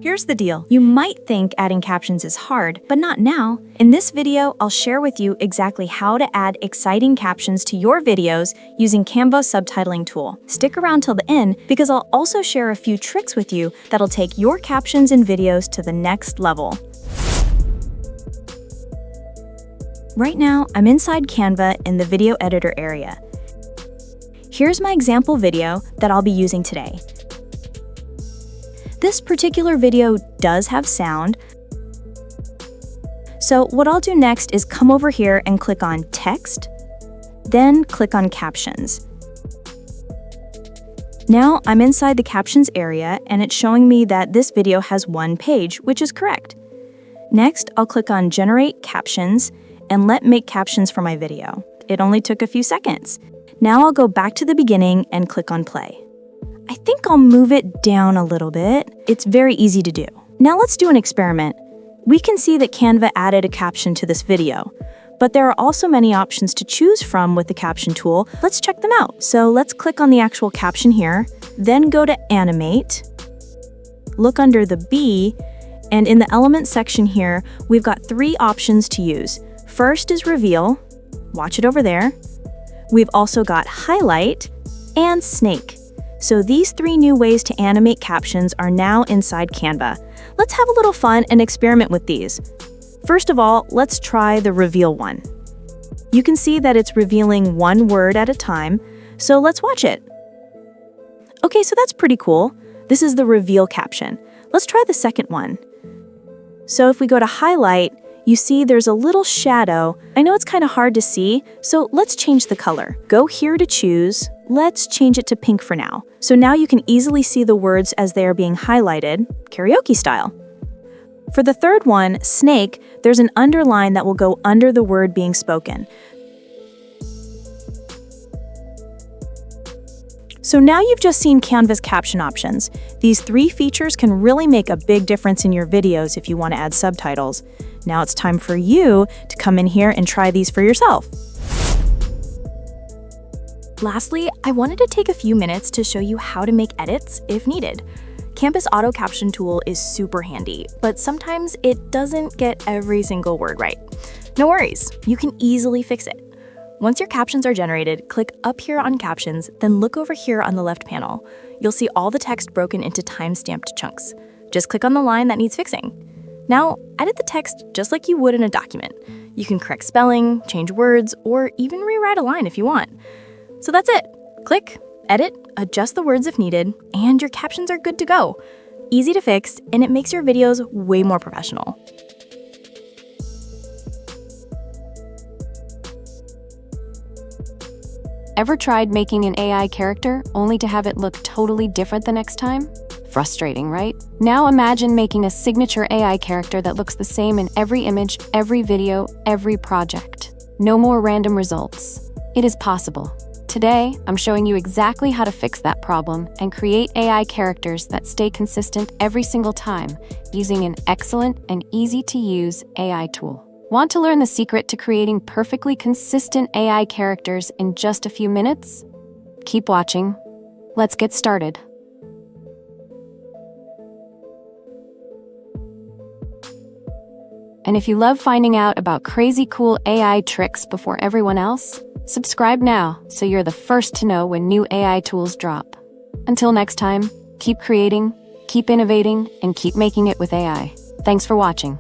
Here's the deal. You might think adding captions is hard, but not now. In this video, I'll share with you exactly how to add exciting captions to your videos using Canva's subtitling tool. Stick around till the end because I'll also share a few tricks with you that'll take your captions in videos to the next level. Right now, I'm inside Canva in the video editor area. Here's my example video that I'll be using today. This particular video does have sound, so what I'll do next is come over here and click on Text, then click on Captions. Now I'm inside the Captions area and it's showing me that this video has one page, which is correct. Next, I'll click on Generate Captions and let make captions for my video. It only took a few seconds. Now I'll go back to the beginning and click on Play. I think I'll move it down a little bit. It's very easy to do. Now let's do an experiment. We can see that Canva added a caption to this video, but there are also many options to choose from with the caption tool. Let's check them out. So let's click on the actual caption here, then go to Animate, look under the B, and in the Element section here, we've got three options to use. First is Reveal, watch it over there. We've also got Highlight and Snake. So these three new ways to animate captions are now inside Canva. Let's have a little fun and experiment with these. First of all, let's try the Reveal one. You can see that it's revealing one word at a time, so let's watch it. Okay, so that's pretty cool. This is the Reveal caption. Let's try the second one. So if we go to Highlight, you see there's a little shadow. I know it's kind of hard to see, so let's change the color. Go here to choose. Let's change it to pink for now. So now you can easily see the words as they are being highlighted, karaoke style. For the third one, Snake, there's an underline that will go under the word being spoken. So now you've just seen Canva's caption options. These three features can really make a big difference in your videos if you want to add subtitles. Now it's time for you to come in here and try these for yourself. Lastly, I wanted to take a few minutes to show you how to make edits if needed. Canva's auto-caption tool is super handy, but sometimes it doesn't get every single word right. No worries, you can easily fix it. Once your captions are generated, click up here on Captions, then look over here on the left panel. You'll see all the text broken into time-stamped chunks. Just click on the line that needs fixing. Now, edit the text just like you would in a document. You can correct spelling, change words, or even rewrite a line if you want. So that's it. Click, edit, adjust the words if needed, and your captions are good to go. Easy to fix, and it makes your videos way more professional. Ever tried making an AI character only to have it look totally different the next time? Frustrating, right? Now imagine making a signature AI character that looks the same in every image, every video, every project. No more random results. It is possible. Today, I'm showing you exactly how to fix that problem and create AI characters that stay consistent every single time using an excellent and easy-to-use AI tool. Want to learn the secret to creating perfectly consistent AI characters in just a few minutes? Keep watching. Let's get started. And if you love finding out about crazy cool AI tricks before everyone else, subscribe now so you're the first to know when new AI tools drop. Until next time, keep creating, keep innovating, and keep making it with AI. Thanks for watching.